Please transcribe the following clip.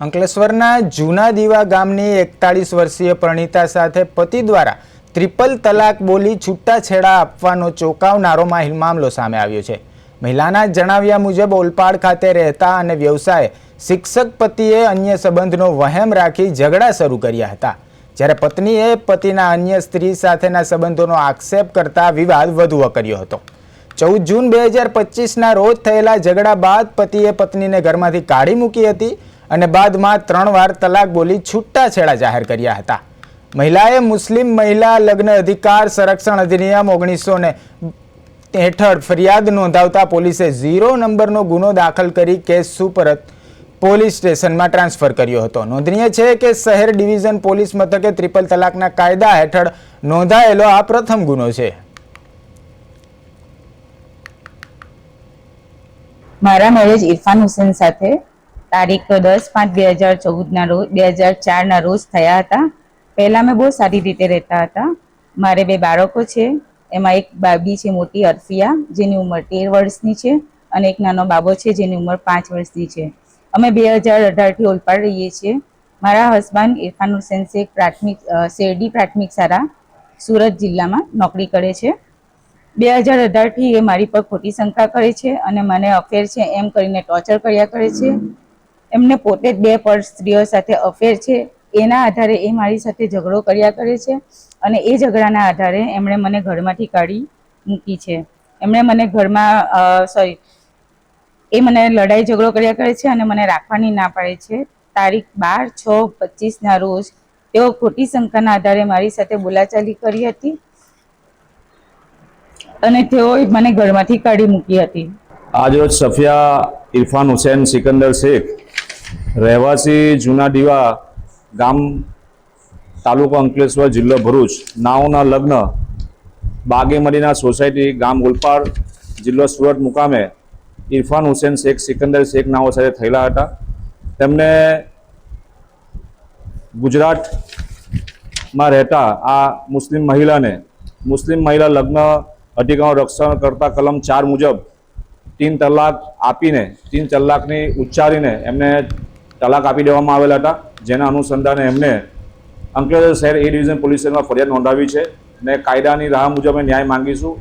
અંકલેશ્વરના જૂના દીવા ગામની 41 વર્ષીય પરણિતા સાથે પતિ દ્વારા ટ્રિપલ તલાક બોલી છૂટાછેડા આપવાનો ચોંકાવનારો મામલો સામે આવ્યો છે। મહિલાના જણાવ્યા મુજબ ઓલપાડ ખાતે રહેતા અને વ્યવસાય શિક્ષક પતિએ અન્ય સંબંધનો વહેમ રાખી ઝઘડા શરૂ કર્યા હતા, જ્યારે પત્નીએ પતિના અન્ય સ્ત્રી સાથેના સંબંધોનો આક્ષેપ કરતા વિવાદ વધુ વકર્યો હતો। 14 જૂન 2025ના રોજ થયેલા ઝઘડા બાદ પતિએ પત્નીને ઘરમાંથી કાઢી મૂકી હતી અને બાદમાં 3 વાર તલાક બોલી છૂટાછેડા જાહેર કર્યા હતા। મહિલાએ મુસ્લિમ મહિલા લગ્ન અધિકાર સંરક્ષણ અધિનિયમ 1990 હેઠળ ફરિયાદ નોંધાવતા પોલીસે 0 નંબરનો ગુનો દાખલ કરી કેસ સુપરત પોલીસ સ્ટેશનમાં ટ્રાન્સફર કર્યો હતો। નોંધનીય છે કે શહેર ડિવિઝન પોલીસ મથકે ટ્રિપલ તલાકના કાયદા હેઠળ નોંધાયેલો આ પ્રથમ ગુનો છે। મારા મેરેજ ઇરફાન હુસેન સાથે તારીખ 10/5/2014ના રોજ 2004ના રોજ થયા હતા। પહેલા મેં બહુ સારી રીતે રહેતા હતા। મારે 2 બાળકો છે, એમાં એક બાબી છે મોટી અરફિયા, જેની ઉંમર 13 વર્ષની છે, અને એક નાનો બાબો છે જેની ઉંમર 5 વર્ષની છે। અમે 2018થી ઓલપાડ રહીએ છીએ। મારા હસબન્ડ ઇરફાન હુસેન શેખ શેરડી પ્રાથમિક શાળા સુરત જિલ્લામાં નોકરી કરે છે। 2018થી એ મારી પર ખોટી શંકા કરે છે અને મને અફેર છે એમ કરીને ટોર્ચર કર્યા કરે છે। એમને પોતે જ 2 પર સ્ત્રીઓ સાથે અફેર છે, એના આધારે એ મારી સાથે ઝઘડો કર્યા કરે છે અને એ ઝઘડાના આધારે એમણે મને ઘરમાંથી કાઢી મૂકી છે। એમણે મને ઘરમાં એ મને લડાઈ ઝઘડો કર્યા કરે છે અને મને રાખવાની ના પાડે છે। તારીખ 12/6/25ના રોજ તેઓ ખોટી શંકાના આધારે મારી સાથે બોલાચાલી કરી હતી અને તેઓએ મને ઘરમાંથી કાઢી મૂકી હતી। આજરોજ સફિયા ઇરફાન હુસેન સિકંદર શેખ રહેવાસી જૂના દીવા ગામ તાલુકો અંકલેશ્વર જિલ્લો ભરૂચ નાઓના લગ્ન બાગે મદીના સોસાયટી ગામ ઓલપાડ જિલ્લો સુરત મુકામે ઇરફાન હુસેન શેખ સિકંદર શેખ નાઓ સાથે થયેલા હતા। તેમને ગુજરાતમાં રહેતા આ મુસ્લિમ મહિલા લગ્ન અધિકારનું રક્ષણ કરતા કલમ 4 મુજબ 3 તલાક આપીને 3 તલાકની ઉચ્ચારીને એમને તલાક આપી દેવામાં આવેલા હતા, જેના અનુસંધાને એમને અંકલેશ્વર શહેર એ ડિવિઝન પોલીસ સ્ટેશનમાં ફરિયાદ નોંધાવી છે અને કાયદાની રાહ મુજબ ન્યાય માંગીશું।